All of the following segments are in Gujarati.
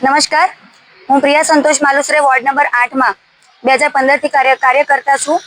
નમસ્કાર, હું પ્રિયા સંતોષ માલુસરે વોર્ડ નંબર 8 માં 2015 થી કાર્યકર્તા છું।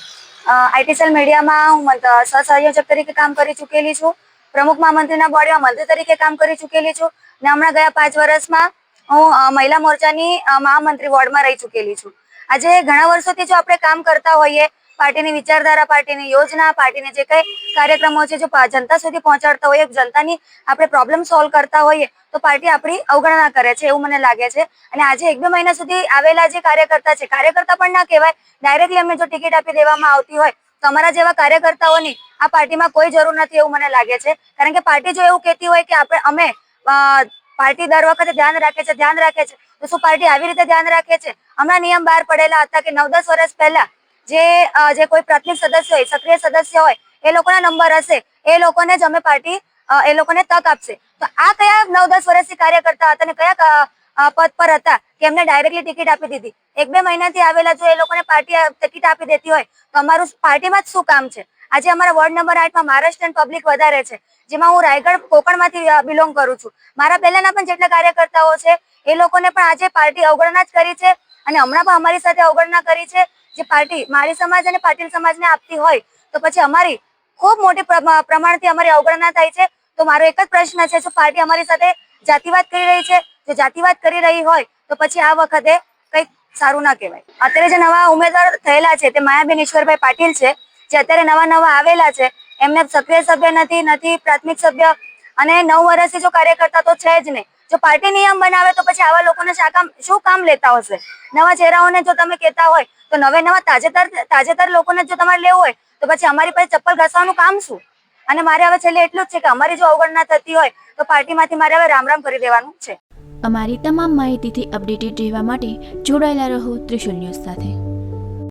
આઈટીસેલ મીડિયામાં હું સહસંયોજક તરીકે કામ કરી ચૂકેલી છું। પ્રમુખ મહામંત્રીના બોડીમાં મંત્રી તરીકે કામ કરી ચૂકેલી છું અને હમણાં ગયા 5 વર્ષમાં હું મહિલા મોરચાની મહામંત્રી વોર્ડમાં રહી ચૂકેલી છું। આજે ઘણા વર્ષોથી જો આપણે કામ કરતા હોઈએ, પાર્ટીની વિચારધારા, પાર્ટીની યોજના, પાર્ટીને જે કંઈ કાર્યક્રમો છે જો જનતા સુધી પહોંચાડતા હોઈએ, જનતાની આપણે પ્રોબ્લેમ સોલ્વ કરતા હોઈએ તો પાર્ટી આપણી અવગણના કરે છે એવું મને લાગે છે। અને આજે 1-2 મહિના સુધી આવેલા જે કાર્યકર્તા છે, કાર્યકર્તા પણ ના કહેવાય, ડાયરેક્ટલી અમને જો ટિકિટ આપી દેવામાં આવતી હોય તો અમારા જેવા કાર્યકર્તાઓની આ પાર્ટીમાં કોઈ જરૂર નથી એવું મને લાગે છે। કારણ કે પાર્ટી જો એવું કહેતી હોય કે અમે પાર્ટી દર વખતે ધ્યાન રાખે છે તો શું પાર્ટી આવી રીતે ધ્યાન રાખે છે? હમણાં નિયમ બહાર પડેલા હતા કે 9-10 વર્ષ પહેલા જે કોઈ પ્રાથમિક સદસ્ય હોય, સક્રિય સદસ્ય હોય, એ લોકોના નંબર હશે, એ લોકોને જ અમે પાર્ટી એ લોકોને તક આપશે। તો આ કયા 9-10 વર્ષથી કાર્યકર્તા હતા અને કયા પદ પર હતા કે એમને ડાયરેક્ટલી ટિકિટ આપી દીધી? 1-2 મહિનાથી આવેલા જો એ લોકોને પાર્ટી ટિકિટ આપી દેતી હોય તો અમારું પાર્ટીમાં જ શું કામ છે? આજે અમારા વોર્ડ નંબર 8 માં મહારાષ્ટ્રીયન પબ્લિક વધારે છે, જેમાં હું રાયગઢ કોકણમાંથી બિલોંગ કરું છું। મારા પહેલાના પણ જેટલા કાર્યકર્તાઓ છે એ લોકોને પણ આજે પાર્ટી અવગણના જ કરી છે અને હમણાં પણ અમારી સાથે અવગણના કરી છે। જે પાર્ટી મારી સમાજ અને પાટીલ સમાજને આપતી હોય તો પછી અમારી ખૂબ મોટી પ્રમાણથી અમારી અવગણના થાય છે। તો મારો એક જ પ્રશ્ન છે, શું પાર્ટી અમારી સાથે જાતિવાદ કરી રહી છે? જો જાતિવાદ કરી રહી હોય તો પછી આ વખતે કંઈક સારું ના કહેવાય। અત્યારે જે નવા ઉમેદવાર થયેલા છે તે માયાબેન ઈશ્વરભાઈ પાટીલ છે, જે અત્યારે નવા આવેલા છે। એમને સક્રિય સભ્ય નથી, પ્રાથમિક સભ્ય, અને 9 વર્ષથી જો કાર્યકર્તા તો છે જ નહીં। જો પાર્ટી નિયમ બનાવે તો પછી આવા લોકોને શું કામ લેતા હશે? નવા ચહેરાઓને જો તમે કહેતા હોય તો નવા તાજેતર લોકોને જો તમારે લેવું હોય તો પછી અમારી પાસે ચપ્પલ ઘસવાનું કામ શું? અને મારે હવે છેલ્લે એટલું જ છે કે અમારી જો અવગણના થતી હોય તો પાર્ટીમાંથી મારે હવે રામ કરી દેવાનું છે। અમારી તમામ માહિતીથી અપડેટેડ રહેવા માટે જોડાયેલા રહો ત્રિશુલ ન્યૂઝ સાથે।